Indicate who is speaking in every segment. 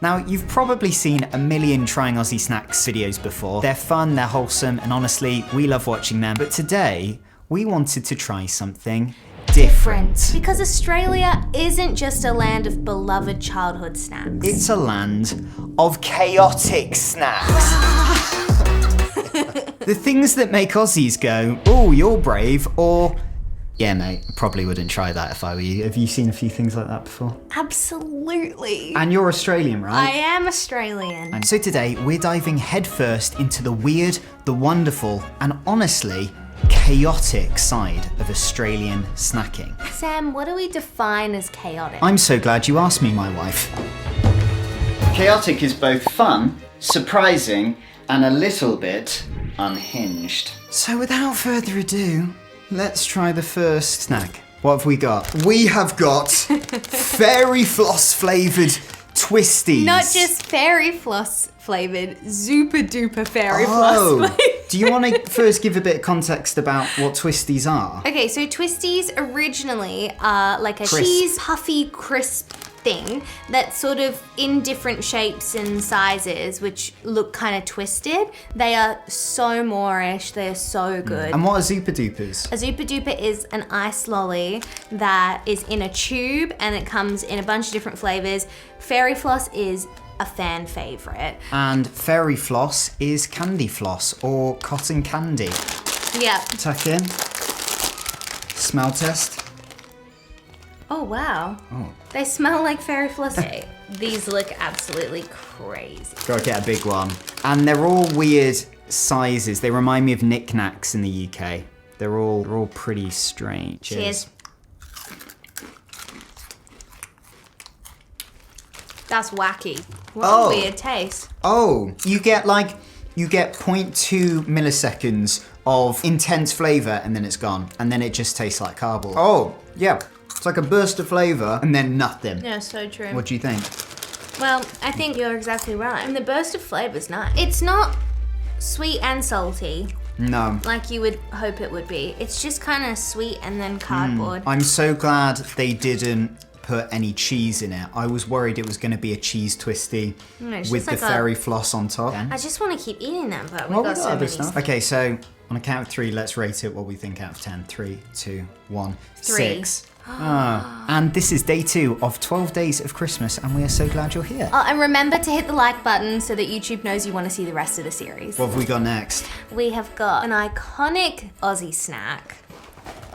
Speaker 1: Now, you've probably seen a million Trying Aussie Snacks videos before. They're fun, they're wholesome, and honestly, we love watching them. But today, we wanted to try something different.
Speaker 2: Because Australia isn't just a land of beloved childhood snacks.
Speaker 1: It's a land of chaotic snacks. The things that make Aussies go, oh, you're brave, or yeah, mate, I probably wouldn't try that if I were you. Have you seen a few things like that before?
Speaker 2: Absolutely.
Speaker 1: And you're Australian, right?
Speaker 2: I am Australian.
Speaker 1: And so today, we're diving headfirst into the weird, the wonderful, and honestly, chaotic side of Australian snacking.
Speaker 2: Sam, what do we define as chaotic?
Speaker 1: I'm so glad you asked me, my wife. Chaotic is both fun, surprising, and a little bit unhinged. So without further ado, let's try the first snack. What have we got? We have got fairy floss flavoured twisties.
Speaker 2: Not just fairy floss flavoured, super duper fairy floss flavoured.
Speaker 1: Do you want to first give a bit of context about what twisties are?
Speaker 2: Okay, so twisties originally are like a
Speaker 1: Crisp.
Speaker 2: cheese puffy crisp thing that's sort of in different shapes and sizes, which look kind of twisted. They are so Moorish, they are so good.
Speaker 1: And what are Zupa Dupas?
Speaker 2: A Zupa Duper is an ice lolly that is in a tube and it comes in a bunch of different flavours. Fairy floss is a fan favourite.
Speaker 1: And fairy floss is candy floss or cotton candy.
Speaker 2: Yeah.
Speaker 1: Tuck in. Smell test.
Speaker 2: Oh, wow.
Speaker 1: Oh.
Speaker 2: They smell like fairy floss. These look absolutely crazy.
Speaker 1: Gotta get a big one. And they're all weird sizes. They remind me of knickknacks in the UK. They're all pretty strange.
Speaker 2: Cheers. That's wacky. What a weird taste.
Speaker 1: Oh, you get 0.2 milliseconds of intense flavour and then it's gone. And then it just tastes like cardboard. Oh, yeah. It's like a burst of flavour and then nothing.
Speaker 2: Yeah, so true.
Speaker 1: What do you think?
Speaker 2: Well, I think you're exactly right. And the burst of flavour's nice. It's not sweet and salty
Speaker 1: No.
Speaker 2: like you would hope it would be. It's just kind of sweet and then cardboard.
Speaker 1: I'm so glad they didn't put any cheese in it. I was worried it was going to be a cheese twisty
Speaker 2: it's
Speaker 1: with
Speaker 2: just
Speaker 1: the
Speaker 2: like
Speaker 1: fairy floss on top.
Speaker 2: I just want to keep eating them, but we've
Speaker 1: Well,
Speaker 2: got so
Speaker 1: other
Speaker 2: many.
Speaker 1: stuff. Okay, so on a count of 3, let's rate it what we think out of 10. 3, 2, 1,
Speaker 2: 3.
Speaker 1: 6. And this is day 2 of 12 days of Christmas, and we are so glad you're here.
Speaker 2: Oh, and remember to hit the like button so that YouTube knows you want to see the rest of the series.
Speaker 1: What have we got next?
Speaker 2: We have got an iconic Aussie snack.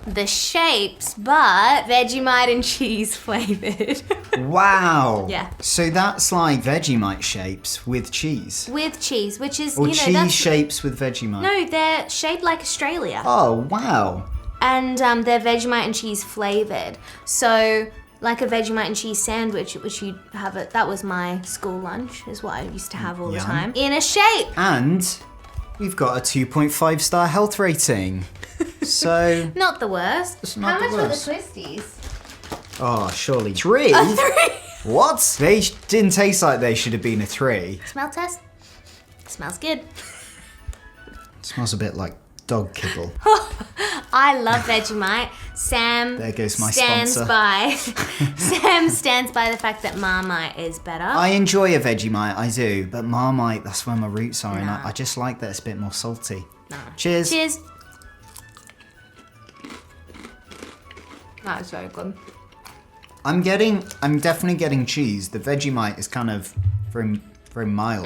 Speaker 2: The shapes, but Vegemite and cheese flavoured.
Speaker 1: Wow.
Speaker 2: Yeah.
Speaker 1: So that's like Vegemite shapes with cheese.
Speaker 2: With cheese, which is,
Speaker 1: Or
Speaker 2: you know,
Speaker 1: cheese
Speaker 2: that's...
Speaker 1: shapes with Vegemite.
Speaker 2: No, they're shaped like Australia.
Speaker 1: Oh, wow.
Speaker 2: And they're Vegemite and cheese flavoured. So, like a Vegemite and cheese sandwich, which you'd have it. That was my school lunch, is what I used to have all the
Speaker 1: Yum.
Speaker 2: time. In a shape.
Speaker 1: And we've got a 2.5 star health rating. So,
Speaker 2: Not the worst.
Speaker 1: It's not
Speaker 2: How
Speaker 1: the
Speaker 2: much
Speaker 1: worst.
Speaker 2: were the twisties?
Speaker 1: oh, surely 3?
Speaker 2: A 3.
Speaker 1: What? They didn't taste like they should have been a 3.
Speaker 2: Smell test. Smells good.
Speaker 1: It smells a bit like dog kibble.
Speaker 2: I love Vegemite. Sam
Speaker 1: There goes my
Speaker 2: stands
Speaker 1: sponsor.
Speaker 2: by Sam stands by the fact that Marmite is better.
Speaker 1: I enjoy a Vegemite, I do, but Marmite, that's where my roots are, and
Speaker 2: Nah.
Speaker 1: I just like that it's a bit more salty.
Speaker 2: No.
Speaker 1: Cheers.
Speaker 2: Cheers. That is very good.
Speaker 1: I'm definitely getting cheese. The Vegemite is kind of very, very mild.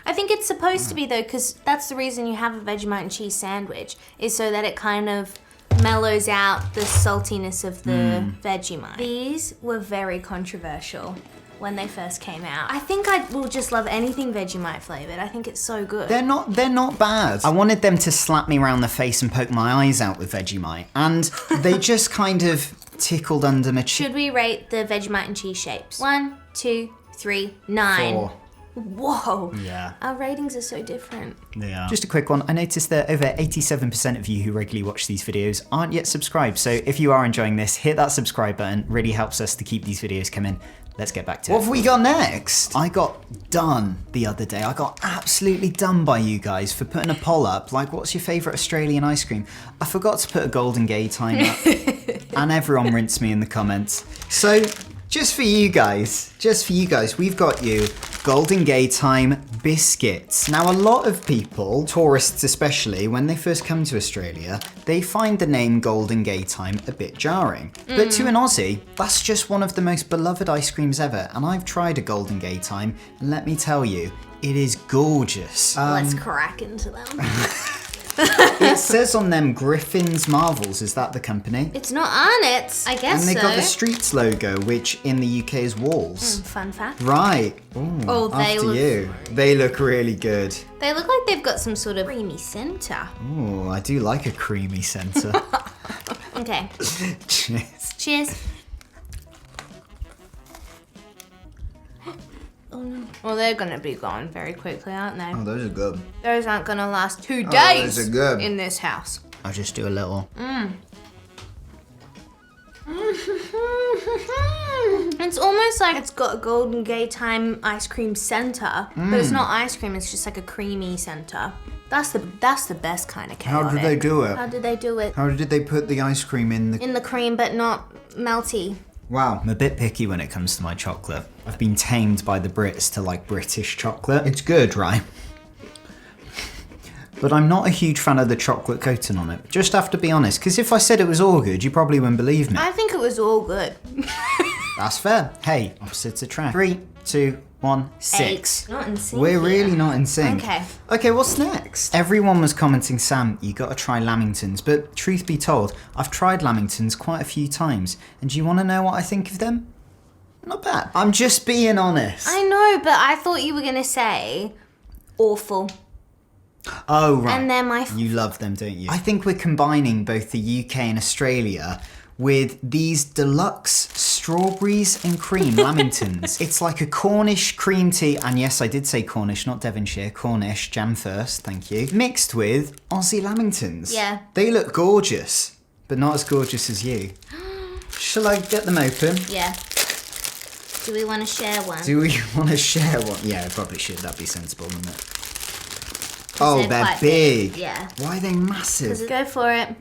Speaker 2: I think it's supposed to be though, because that's the reason you have a Vegemite and cheese sandwich, is so that it kind of mellows out the saltiness of the Vegemite. These were very controversial when they first came out. I think I will just love anything Vegemite flavoured. I think it's so good.
Speaker 1: They're not bad. I wanted them to slap me around the face and poke my eyes out with Vegemite, and they just kind of tickled under my chin.
Speaker 2: Should we rate the Vegemite and cheese shapes? 1, 2, 3, 9.
Speaker 1: 4.
Speaker 2: Whoa.
Speaker 1: Yeah.
Speaker 2: Our ratings are so different.
Speaker 1: Yeah. Just a quick one. I noticed that over 87% of you who regularly watch these videos aren't yet subscribed. So if you are enjoying this, hit that subscribe button. Really helps us to keep these videos coming. Let's get back to it. What have we got next? I got done the other day. I got absolutely done by you guys for putting a poll up. Like, what's your favourite Australian ice cream? I forgot to put a Golden Gay time up. And everyone rinsed me in the comments. So Just for you guys, we've got you Golden Gay Time biscuits. Now, a lot of people, tourists especially, when they first come to Australia, they find the name Golden Gay Time a bit jarring. But to an Aussie, that's just one of the most beloved ice creams ever. And I've tried a Golden Gay Time, and let me tell you, it is gorgeous.
Speaker 2: Let's crack into them.
Speaker 1: It says on them Griffin's Marvels, is that the company?
Speaker 2: It's not on it. I guess so.
Speaker 1: And they got the Streets logo, which in the UK is Walls.
Speaker 2: Fun fact.
Speaker 1: Right. Ooh,
Speaker 2: Oh, they
Speaker 1: after
Speaker 2: look...
Speaker 1: you. They look really good.
Speaker 2: They look like they've got some sort of creamy centre.
Speaker 1: Oh, I do like a creamy centre.
Speaker 2: Okay.
Speaker 1: Cheers.
Speaker 2: Cheers. Oh no. Well, they're gonna be gone very quickly, aren't they?
Speaker 1: Oh, those are good.
Speaker 2: Those aren't gonna last 2 days
Speaker 1: those are good.
Speaker 2: in this house.
Speaker 1: I'll just do a little.
Speaker 2: It's almost like it's got a Golden Gay Time ice cream center, but it's not ice cream. It's just like a creamy center. That's the best kind of chaotic.
Speaker 1: How did they do it?
Speaker 2: How did they do it?
Speaker 1: How did they put the ice cream in the...
Speaker 2: In the cream, but not melty.
Speaker 1: Wow. I'm a bit picky when it comes to my chocolate. I've been tamed by the Brits to like British chocolate. It's good, right? But I'm not a huge fan of the chocolate coating on it. Just have to be honest, because if I said it was all good, you probably wouldn't believe me.
Speaker 2: I think it was all good.
Speaker 1: That's fair. Hey, opposites attract. 3, 2, 1, 6.
Speaker 2: Not in sync.
Speaker 1: We're really not in sync.
Speaker 2: Okay.
Speaker 1: Okay, what's next? Everyone was commenting, Sam, you gotta try Lamingtons. But truth be told, I've tried Lamingtons quite a few times. And do you wanna know what I think of them? Not bad. I'm just being honest.
Speaker 2: I know, but I thought you were gonna say awful.
Speaker 1: Oh, right.
Speaker 2: And they're my...
Speaker 1: You love them, don't you? I think we're combining both the UK and Australia with these deluxe strawberries and cream Lamingtons. It's like a Cornish cream tea, and yes, I did say Cornish, not Devonshire, Cornish, jam first, thank you, mixed with Aussie Lamingtons.
Speaker 2: Yeah.
Speaker 1: They look gorgeous, but not as gorgeous as you. Shall I get them open?
Speaker 2: Yeah. Do we want to share one?
Speaker 1: Do we want to share one? Yeah, I probably should. That'd be sensible, wouldn't it? Oh, they're
Speaker 2: quite
Speaker 1: big.
Speaker 2: Yeah.
Speaker 1: Why are they massive?
Speaker 2: Go for it.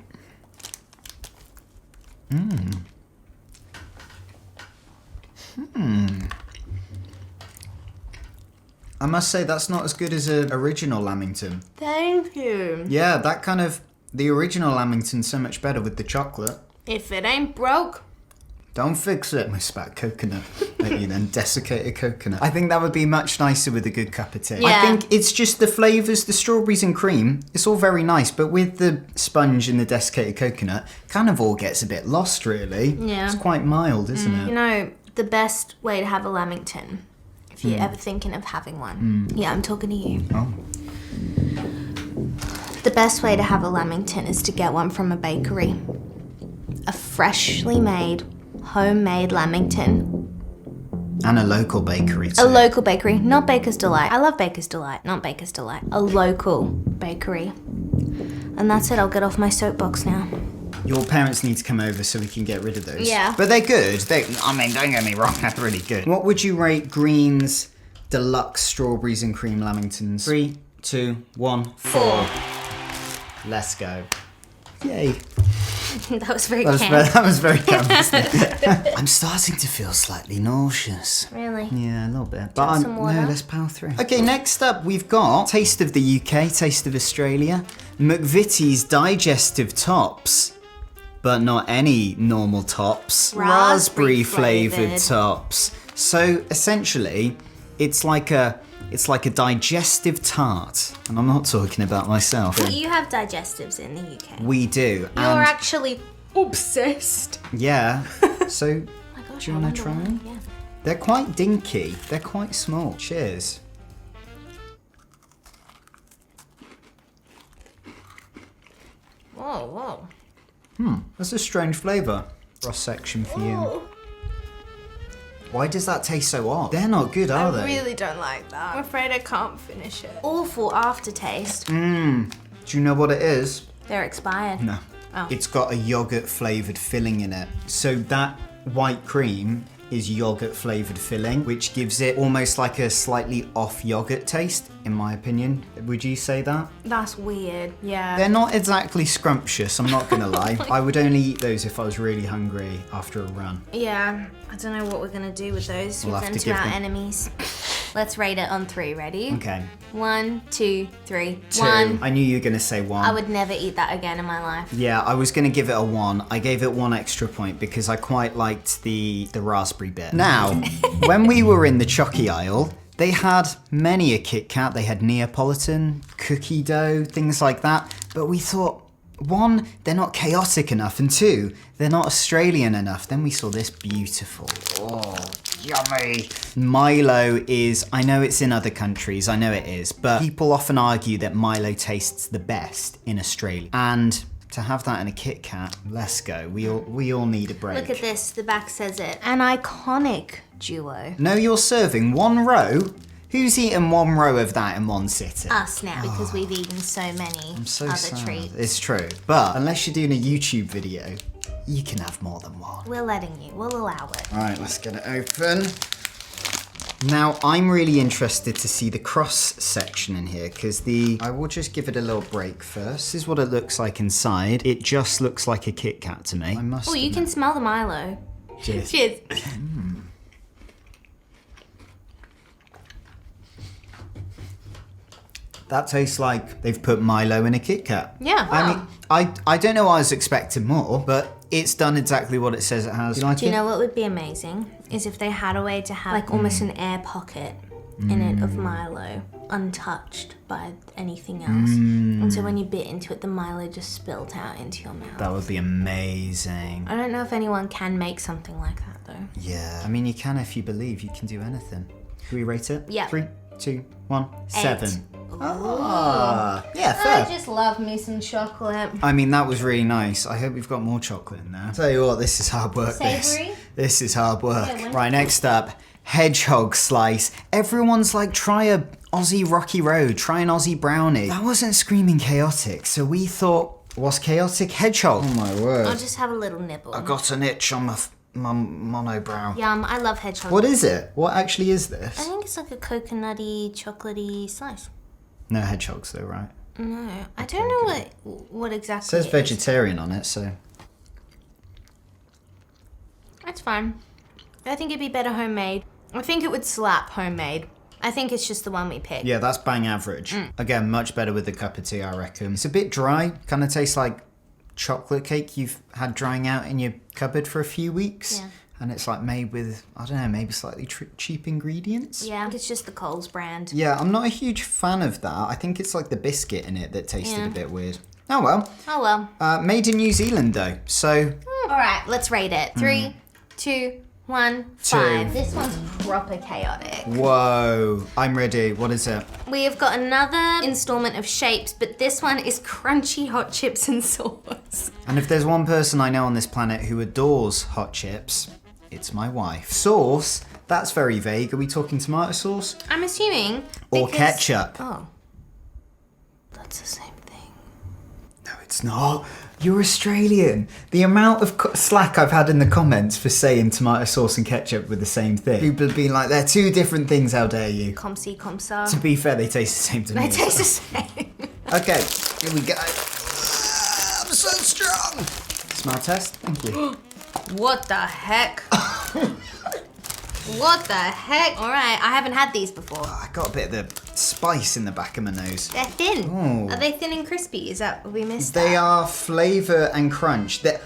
Speaker 1: I must say, that's not as good as an original Lamington.
Speaker 2: Thank you.
Speaker 1: Yeah, that kind of... The original Lamington's so much better with the chocolate.
Speaker 2: If it ain't broke...
Speaker 1: Don't fix it. I spat coconut at you then. Desiccated coconut. I think that would be much nicer with a good cup of tea.
Speaker 2: Yeah.
Speaker 1: I think it's just the flavours, the strawberries and cream, it's all very nice, but with the sponge and the desiccated coconut, kind of all gets a bit lost, really.
Speaker 2: Yeah.
Speaker 1: It's quite mild, isn't
Speaker 2: You
Speaker 1: it?
Speaker 2: know, the best way to have a Lamington, if you're ever thinking of having one. Yeah, I'm talking to you.
Speaker 1: Oh.
Speaker 2: The best way to have a Lamington is to get one from a bakery. A freshly made, homemade Lamington.
Speaker 1: And a local bakery too.
Speaker 2: A local bakery, not Baker's Delight. I love Baker's Delight, not Baker's Delight. A local bakery. And that's it, I'll get off my soapbox now.
Speaker 1: Your parents need to come over so we can get rid of those.
Speaker 2: Yeah.
Speaker 1: But they're good. I mean, don't get me wrong, they're really good. What would you rate Green's deluxe strawberries and cream Lamingtons? 3, 2, 1, 4. Let's go. Yay.
Speaker 2: That was very
Speaker 1: That was very calm, wasn't it? I'm starting to feel slightly nauseous.
Speaker 2: Really?
Speaker 1: Yeah, a little bit. But
Speaker 2: some water?
Speaker 1: no, let's power through. Okay, next up we've got Taste of the UK, Taste of Australia, McVitie's Digestive Tops. But not any normal tops.
Speaker 2: Raspberry
Speaker 1: flavoured
Speaker 2: flavoured.
Speaker 1: tops. So essentially, it's like a digestive tart. And I'm not talking about myself.
Speaker 2: But you have digestives in the UK.
Speaker 1: We do.
Speaker 2: You're actually obsessed.
Speaker 1: Yeah. So,
Speaker 2: Oh my gosh,
Speaker 1: do you
Speaker 2: I
Speaker 1: want to
Speaker 2: wonder
Speaker 1: try
Speaker 2: why.
Speaker 1: them?
Speaker 2: Yeah.
Speaker 1: They're quite dinky. They're quite small. Cheers.
Speaker 2: Whoa.
Speaker 1: That's a strange flavour. Cross section for you.
Speaker 2: Oh,
Speaker 1: Why does that taste so odd? They're not good, are they?
Speaker 2: really don't like that. I'm afraid I can't finish it. Awful aftertaste.
Speaker 1: Do you know what it is?
Speaker 2: They're expired.
Speaker 1: No.
Speaker 2: Oh.
Speaker 1: It's got a yogurt flavoured filling in it. So that white cream is yogurt flavoured filling, which gives it almost like a slightly off yogurt taste, in my opinion. Would you say that?
Speaker 2: That's weird, yeah.
Speaker 1: They're not exactly scrumptious, I'm not gonna lie. I would only eat those if I was really hungry after a run.
Speaker 2: Yeah, I don't know what we're gonna do with those.
Speaker 1: We'll
Speaker 2: We've
Speaker 1: have
Speaker 2: been
Speaker 1: to
Speaker 2: to
Speaker 1: give
Speaker 2: our
Speaker 1: them-
Speaker 2: enemies. Let's rate it on 3, ready?
Speaker 1: Okay.
Speaker 2: 1, 2, 3.
Speaker 1: 2.
Speaker 2: 1.
Speaker 1: I knew you were gonna say 1.
Speaker 2: I would never eat that again in my life.
Speaker 1: Yeah, I was gonna give it a 1. I gave it 1 extra point because I quite liked the raspberry bit. Now, when we were in the chocky aisle, they had many a Kit Kat. They had Neapolitan, cookie dough, things like that. But we thought, 1, they're not chaotic enough, and 2, they're not Australian enough. Then we saw this beautiful, yummy. Milo is, I know it's in other countries, I know it is, but people often argue that Milo tastes the best in Australia. And to have that in a Kit Kat, let's go. We all need a break.
Speaker 2: Look at this, the back says it. An iconic duo.
Speaker 1: No, you're serving 1 row? Who's eaten 1 row of that in 1 sitting?
Speaker 2: Us now, because we've eaten so many
Speaker 1: So
Speaker 2: other
Speaker 1: sad.
Speaker 2: treats.
Speaker 1: It's true. But unless you're doing a YouTube video, you can have more than 1.
Speaker 2: We're letting you, we'll allow it.
Speaker 1: All right, let's get it open. Now, I'm really interested to see the cross section in here because I will just give it a little break first. This is what it looks like inside. It just looks like a Kit Kat to me. I must
Speaker 2: Oh, you can smell the Milo.
Speaker 1: Cheers.
Speaker 2: Cheers.
Speaker 1: That tastes like they've put Milo in a Kit Kat.
Speaker 2: Yeah,
Speaker 1: I
Speaker 2: wow.
Speaker 1: mean, I don't know why I was expecting more, but it's done exactly what it says it has. Do you like
Speaker 2: Do you
Speaker 1: it?
Speaker 2: know what would be amazing? Is if they had a way to have like almost an air pocket in it of Milo, untouched by anything else. And so when you bit into it, the Milo just spilled out into your mouth.
Speaker 1: That would be amazing.
Speaker 2: I don't know if anyone can make something like that though.
Speaker 1: Yeah. I mean, you can if you believe. You can do anything. Can we rate it?
Speaker 2: Yeah.
Speaker 1: 3, 2, 1,
Speaker 2: 8.
Speaker 1: 7. Ah, yeah, fair.
Speaker 2: I just love me some chocolate.
Speaker 1: I mean, that was really nice. I hope we've got more chocolate in there. Tell you what, this is hard work.
Speaker 2: Savoury?
Speaker 1: This is hard work.
Speaker 2: Yeah,
Speaker 1: Right, next up, hedgehog slice. Everyone's like, try a Aussie Rocky Road, try an Aussie brownie. That wasn't screaming chaotic, so we thought, what's chaotic? Hedgehog. Oh my word.
Speaker 2: I'll just have a little nibble.
Speaker 1: I got an itch on my monobrow.
Speaker 2: Yum, I love hedgehog.
Speaker 1: What is it? What actually is
Speaker 2: I
Speaker 1: this?
Speaker 2: think it's like a coconutty, chocolatey slice.
Speaker 1: No hedgehogs though, right?
Speaker 2: No, I don't know what exactly
Speaker 1: It says
Speaker 2: it is.
Speaker 1: vegetarian on it, so.
Speaker 2: That's fine. I think it'd be better homemade. I think it would slap homemade. I think it's just the one we picked.
Speaker 1: Yeah, that's bang average. Again, much better with a cup of tea, I reckon. It's a bit dry. Kind of tastes like chocolate cake you've had drying out in your cupboard for a few weeks.
Speaker 2: Yeah.
Speaker 1: And it's like made with, I don't know, maybe slightly cheap ingredients.
Speaker 2: Yeah, I think it's just the Coles brand.
Speaker 1: Yeah, I'm not a huge fan of that. I think it's like the biscuit in it that tasted
Speaker 2: Yeah.
Speaker 1: a bit weird. Oh well.
Speaker 2: Oh well.
Speaker 1: Made in New Zealand though, so
Speaker 2: All right, let's rate it. 3, 2, 1, 5. This one's proper chaotic.
Speaker 1: whoa. I'm ready. What is it?
Speaker 2: We have got another installment of shapes, but this one is crunchy hot chips and sauce.
Speaker 1: And if there's one person I know on this planet who adores hot chips, it's my wife. Sauce? That's very vague. Are we talking tomato sauce?
Speaker 2: I'm assuming.
Speaker 1: Or
Speaker 2: because-
Speaker 1: ketchup?
Speaker 2: Oh. That's the same thing.
Speaker 1: No, it's not. You're Australian. The amount of slack I've had in the comments for saying tomato sauce and ketchup were the same thing. People have been like, they're 2 different things, how dare you?
Speaker 2: Com si, com sa.
Speaker 1: To be fair, they taste the same to me.
Speaker 2: They
Speaker 1: as
Speaker 2: taste
Speaker 1: well.
Speaker 2: the same.
Speaker 1: Okay, here we go. I'm so strong. Smell test. Thank you.
Speaker 2: What the heck? What the heck? All right, I haven't had these before.
Speaker 1: I got a bit of the spice in the back of my nose.
Speaker 2: They're thin.
Speaker 1: Ooh.
Speaker 2: Are they thin and crispy? Is that what we missed?
Speaker 1: They
Speaker 2: that?
Speaker 1: are flavour and crunch. They're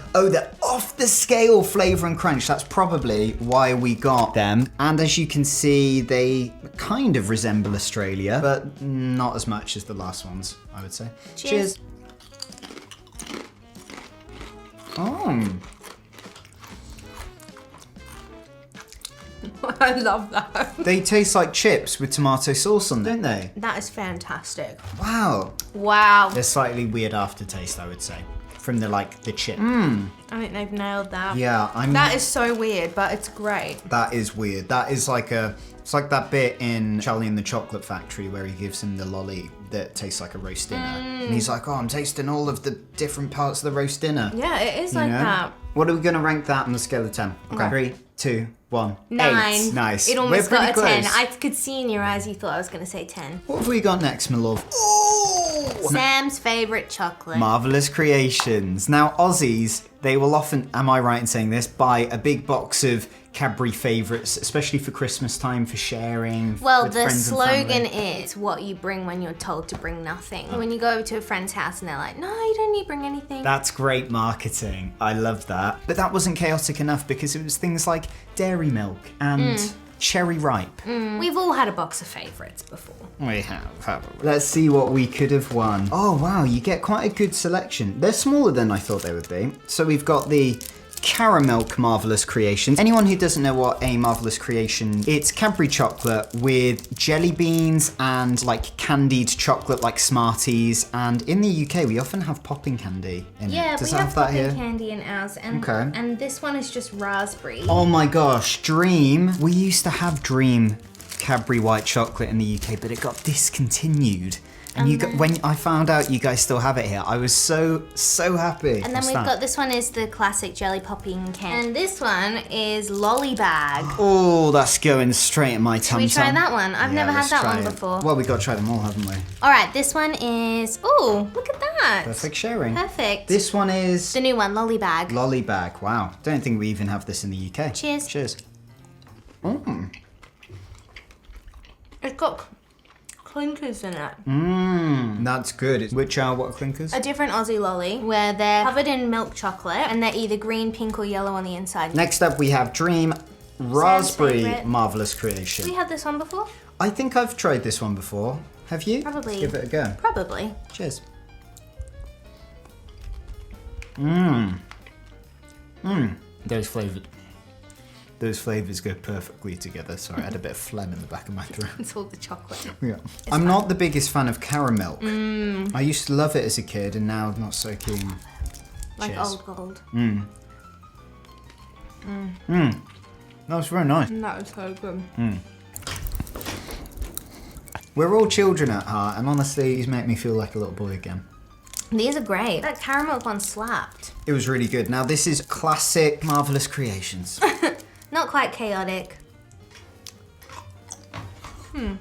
Speaker 1: off the scale flavour and crunch. That's probably why we got them. And as you can see, they kind of resemble Australia, but not as much as the last ones, I would say.
Speaker 2: Cheers.
Speaker 1: Oh.
Speaker 2: I love that.
Speaker 1: They taste like chips with tomato sauce on them, don't they?
Speaker 2: That is fantastic.
Speaker 1: Wow.
Speaker 2: Wow.
Speaker 1: They're slightly weird aftertaste, I would say, from the chip.
Speaker 2: I think they've nailed that.
Speaker 1: Yeah,
Speaker 2: That is so weird, but it's great.
Speaker 1: That is weird. That is it's like that bit in Charlie and the Chocolate Factory where he gives him the lolly that tastes like a roast dinner. And he's like, oh, I'm tasting all of the different parts of the roast dinner.
Speaker 2: Yeah, it is
Speaker 1: You
Speaker 2: like
Speaker 1: know?
Speaker 2: that.
Speaker 1: What are we going to rank that on the scale of 10? Okay. 3, 2, 1.
Speaker 2: 9.
Speaker 1: 8. Nice.
Speaker 2: It almost
Speaker 1: We're
Speaker 2: got a
Speaker 1: pretty
Speaker 2: 10.
Speaker 1: close.
Speaker 2: I could see in your eyes you thought I was going to say 10.
Speaker 1: What have we got next, my love? Ooh!
Speaker 2: Sam's favourite chocolate.
Speaker 1: Marvellous Creations. Now, Aussies, they will often, am I right in saying this, buy a big box of Cadbury favourites, especially for Christmas time, for sharing.
Speaker 2: Well,
Speaker 1: with
Speaker 2: the
Speaker 1: friends and
Speaker 2: slogan
Speaker 1: family.
Speaker 2: is what you bring when you're told to bring nothing. When you go over to a friend's house and they're like, no, you don't need to bring anything.
Speaker 1: That's great marketing. I love that. But that wasn't chaotic enough because it was things like dairy milk and cherry ripe.
Speaker 2: We've all had a box of favourites before.
Speaker 1: We have, haven't we? Let's see what we could have won. Oh, wow, you get quite a good selection. They're smaller than I thought they would be. So we've got the Caramilk Marvellous Creations. Anyone who doesn't know what a Marvellous Creation, it's Cadbury chocolate with jelly beans and like candied chocolate like Smarties. And in the UK, we often have popping candy in it.
Speaker 2: Yeah,
Speaker 1: Does
Speaker 2: we
Speaker 1: it
Speaker 2: have
Speaker 1: that
Speaker 2: popping
Speaker 1: here?
Speaker 2: candy in ours. And,
Speaker 1: Okay.
Speaker 2: and this one is just raspberry.
Speaker 1: Oh my gosh, Dream. We used to have Dream Cadbury white chocolate in the UK, but it got discontinued. And you got, when I found out you guys still have it here, I was so happy.
Speaker 2: And then
Speaker 1: What's
Speaker 2: we've
Speaker 1: that?
Speaker 2: got this one is the classic jelly popping candy. And this one is lolly bag.
Speaker 1: Oh, that's going straight in my tum-tum.
Speaker 2: Should we try that one? I've never had
Speaker 1: let's
Speaker 2: that
Speaker 1: try
Speaker 2: one
Speaker 1: it.
Speaker 2: before.
Speaker 1: Well, we've got to try them all, haven't we?
Speaker 2: All right, this one is, ooh, look at that.
Speaker 1: Perfect sharing.
Speaker 2: Perfect.
Speaker 1: This one is
Speaker 2: The new one, lolly bag.
Speaker 1: lolly bag. Wow. Don't think we even have this in the UK.
Speaker 2: Cheers.
Speaker 1: Cheers.
Speaker 2: It's got clinkers in it.
Speaker 1: That's good. Which are what clinkers?
Speaker 2: A different Aussie lolly where they're covered in milk chocolate and they're either green, pink or yellow on the inside.
Speaker 1: Next up, we have Dream Raspberry
Speaker 2: favourite.
Speaker 1: Marvellous
Speaker 2: Have we
Speaker 1: Creation.
Speaker 2: had this one before?
Speaker 1: I think I've tried this one before. Have you?
Speaker 2: Probably.
Speaker 1: Give it a go.
Speaker 2: Probably.
Speaker 1: Cheers. Those flavours go perfectly together. Sorry, I had a bit of phlegm in the back of my throat.
Speaker 2: It's all the chocolate.
Speaker 1: Yeah. I'm not the biggest fan of caramilk. I used to love it as a kid and now I'm not so keen.
Speaker 2: Like
Speaker 1: Cheers.
Speaker 2: old gold.
Speaker 1: That was very nice.
Speaker 2: That was so good.
Speaker 1: We're all children at heart and honestly, these make me feel like a little boy again.
Speaker 2: These are great. That caramel one slapped.
Speaker 1: It was really good. Now this is classic Marvellous Creations.
Speaker 2: Not quite chaotic. Wait.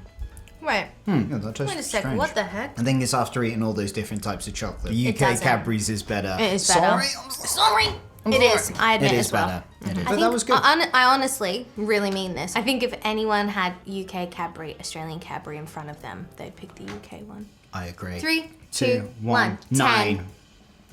Speaker 1: Yeah, that tastes
Speaker 2: Wait a second.
Speaker 1: strange.
Speaker 2: What the heck?
Speaker 1: I think it's after eating all those different types of chocolate. The UK
Speaker 2: doesn't.
Speaker 1: Cadbury's is better.
Speaker 2: It is better.
Speaker 1: Sorry.
Speaker 2: It is. I admit
Speaker 1: It is
Speaker 2: as well.
Speaker 1: better. It is.
Speaker 2: I
Speaker 1: But
Speaker 2: think,
Speaker 1: that was good.
Speaker 2: I honestly really mean this. I think if anyone had UK Cadbury, Australian Cadbury in front of them, they'd pick the UK one.
Speaker 1: I agree.
Speaker 2: 3,
Speaker 1: 2,
Speaker 2: 2, 1.
Speaker 1: 9.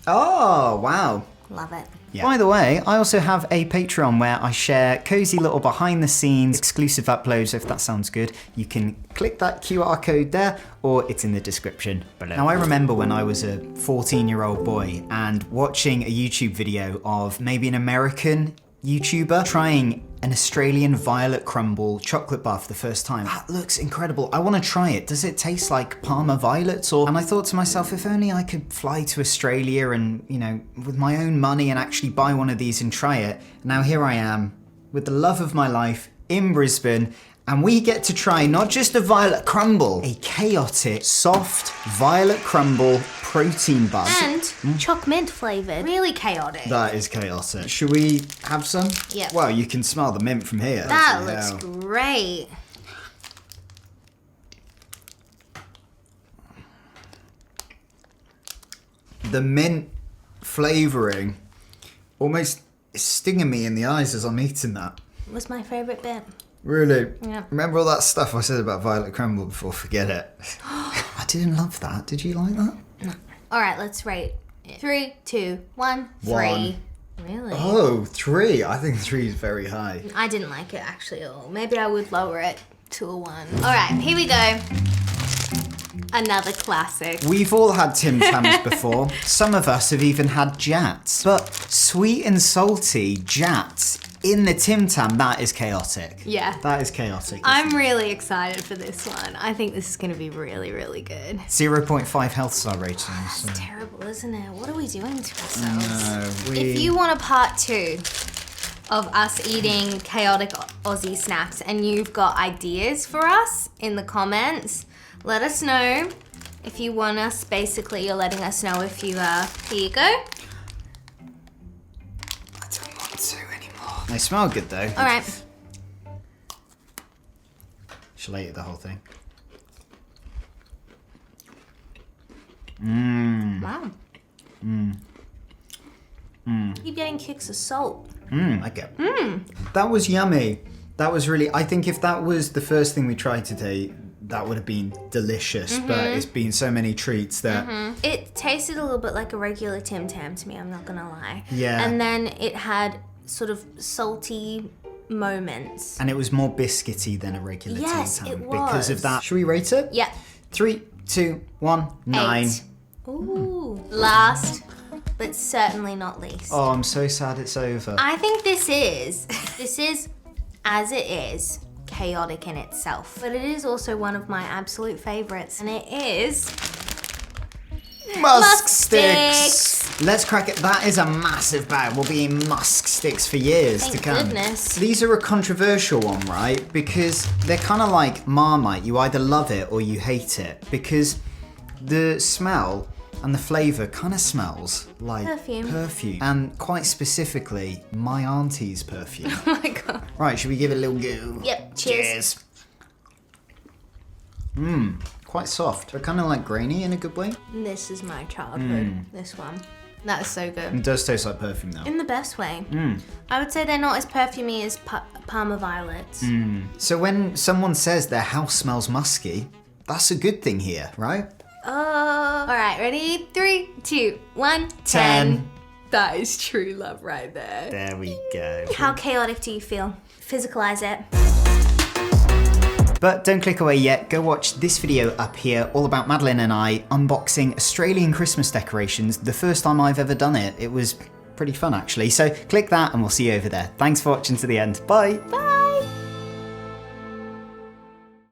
Speaker 1: Oh, wow.
Speaker 2: Love it.
Speaker 1: Yeah. By the way, I also have a Patreon where I share cozy little behind the scenes exclusive uploads. If that sounds good, you can click that QR code there or it's in the description below. Now I remember when I was a 14-year-old boy and watching a YouTube video of maybe an American YouTuber trying an Australian violet crumble chocolate bar for the first time. That looks incredible. I want to try it. Does it taste like Parma violets? And I thought to myself, if only I could fly to Australia and, you know, with my own money and actually buy one of these and try it. Now here I am with the love of my life in Brisbane. And we get to try not just a violet crumble, a chaotic, soft violet crumble protein bar.
Speaker 2: And choc mint flavoured. Really chaotic.
Speaker 1: That is chaotic. Should we have some?
Speaker 2: Yep.
Speaker 1: Well, you can smell the mint from here.
Speaker 2: That
Speaker 1: Bloody
Speaker 2: looks
Speaker 1: hell.
Speaker 2: great.
Speaker 1: The mint flavouring almost is stinging me in the eyes as I'm eating that.
Speaker 2: Was my favourite bit.
Speaker 1: Really?
Speaker 2: Yeah.
Speaker 1: Remember all that stuff I said about violet crumble before? Forget it. I didn't love that. Did you like that?
Speaker 2: All right, let's rate. 3, 2, 1, 3.
Speaker 1: 1.
Speaker 2: Really?
Speaker 1: Oh, 3. I think 3 is very high.
Speaker 2: I didn't like it actually at all. Maybe I would lower it to a 1. All right, here we go. Another classic.
Speaker 1: We've all had Tim Tams before. Some of us have even had Jats. But sweet and salty Jats in the Tim Tam, that is chaotic.
Speaker 2: Yeah.
Speaker 1: That is chaotic.
Speaker 2: I'm really excited for this one. I think this is going to be really, really good.
Speaker 1: 0.5 health star ratings.
Speaker 2: It's terrible, isn't it? What are we doing to ourselves?
Speaker 1: No,
Speaker 2: If you want a part 2 of us eating chaotic Aussie snacks and you've got ideas for us in the comments, let us know. If you want us, basically you're letting us know if you, here you go.
Speaker 1: I don't want to anymore. They smell good though.
Speaker 2: All right.
Speaker 1: Shall I eat the whole thing?
Speaker 2: Wow. Keep getting kicks of salt.
Speaker 1: I get. That was yummy. That was really. I think if that was the first thing we tried today, that would have been delicious. But it's been so many treats that.
Speaker 2: It tasted a little bit like a regular Tim Tam to me. I'm not gonna lie.
Speaker 1: Yeah.
Speaker 2: And then it had sort of salty moments.
Speaker 1: And it was more biscuity than a regular
Speaker 2: Yes,
Speaker 1: Tim Tam
Speaker 2: it
Speaker 1: because of
Speaker 2: was.
Speaker 1: that. Should we rate it?
Speaker 2: Yeah.
Speaker 1: 3, 2, 1, 9.
Speaker 2: 8. Ooh. Last, but certainly not least.
Speaker 1: Oh, I'm so sad it's over.
Speaker 2: I think this is as it is chaotic in itself, but it is also one of my absolute favorites, and it is
Speaker 1: Musk
Speaker 2: sticks.
Speaker 1: sticks. Let's crack it. That is a massive bag. We'll be in musk sticks for years
Speaker 2: Thank
Speaker 1: to come.
Speaker 2: goodness.
Speaker 1: These are a controversial one, right? Because they're kind of like Marmite. You either love it or you hate it because the smell and the flavour kind of smells like perfume. And quite specifically, my auntie's perfume.
Speaker 2: Oh my god.
Speaker 1: Right, should we give it a little go?
Speaker 2: Yep, cheers.
Speaker 1: Quite soft. They're kind of like grainy in a good way.
Speaker 2: This is my childhood, this one. That is so good.
Speaker 1: It does taste like perfume though.
Speaker 2: In the best way. I would say they're not as perfumey as Parma Violets.
Speaker 1: So when someone says their house smells musky, that's a good thing here, right?
Speaker 2: Alright, ready? 3, 2, 1, 10. That is true love right there.
Speaker 1: There we go.
Speaker 2: How chaotic do you feel? Physicalize it.
Speaker 1: But don't click away yet, go watch this video up here all about Madeline and I unboxing Australian Christmas decorations, the first time I've ever done it. It was pretty fun actually, so click that and we'll see you over there. Thanks for watching to the end. Bye!
Speaker 2: Bye!